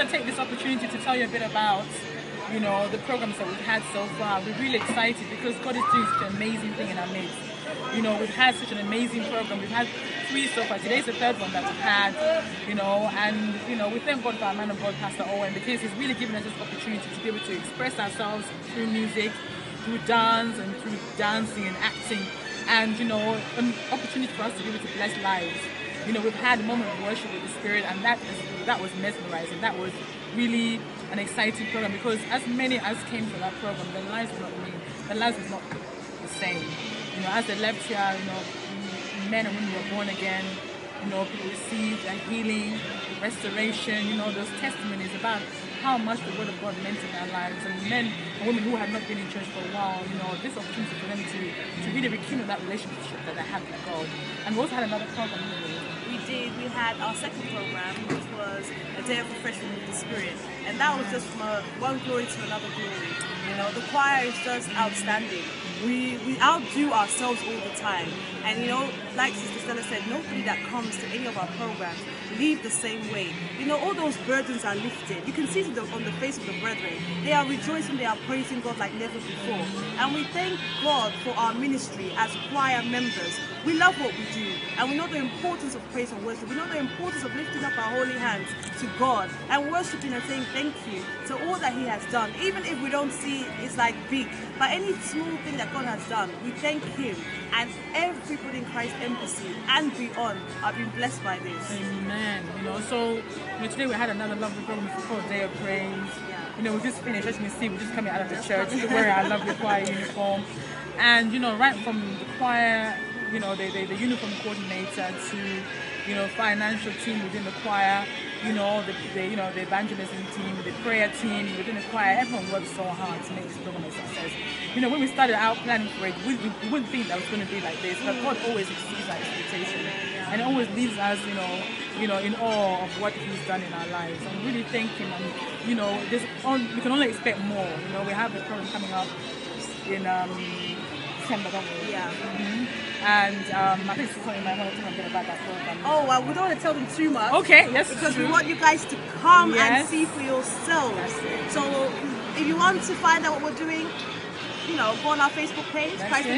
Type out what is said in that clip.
want to take this opportunity to tell you a bit about, you know, the programs that we've had so far. We're really excited because God is doing such an amazing thing in our midst. You know, we've had such an amazing program. We've had 3 so far. Today's the 3rd one that we've had, you know, and, you know, we thank God for our man of God, Pastor Owen, because he's really given us this opportunity to be able to express ourselves through music, through dance, and through dancing and acting, and, you know, an opportunity for us to be able to bless lives. You know, we've had a moment of worship with the Spirit, and that was mesmerizing. That was really an exciting program, because as many as came to that program, their lives were not the same. You know, as they left here, you know, men and women were born again. You know, people received a healing, restoration. You know, those testimonies about how much the Word of God meant in their lives, and men and women who had not been in church for a while. You know, this opportunity for them to really rekindle that relationship that they have with God. And we also had another program. We had our second program, which was a day of refreshment with the Spirit, and that was just from one glory to another glory. You know, the choir is just outstanding. We outdo ourselves all the time, and you know, like Sister Stella said, nobody that comes to any of our programs leave the same way. You know, all those burdens are lifted. You can see it on the face of the brethren. They are rejoicing, they are praising God like never before. And we thank God for our ministry as choir members. We love what we do, and we know the importance of praise and worship. We know the importance of lifting up our holy hands to God and worshiping and saying thank you to all that He has done. Even if we don't see it's like big, but any small thing that God has done, we thank Him. And everybody in Christ Embassy and beyond are being blessed by this. Amen. You know, so you know, today we had another lovely program called Day of Praise. You know, we just finished, as you can see, we're just coming out of the church wearing our lovely choir uniform. And, you know, right from the choir, you know, the uniform coordinator to, you know, financial team within the choir, you know, the evangelism team, the prayer team within the choir, everyone worked so hard to make this program a success. You know, when we started out planning for it, we wouldn't think that it was going to be like this, but God always exceeds our expectation, and it always leaves us, you know, in awe of what He's done in our lives. And really thank Him. And you know, we can only expect more. You know, we have the program coming up in December, don't we? Yeah. And I think something might want to tell them about that program. Oh, well, we don't want to tell them too much. Okay, yes. Because we want you guys to come and see for yourselves. So if you want to find out what we're doing, you know, go on our Facebook page, Christ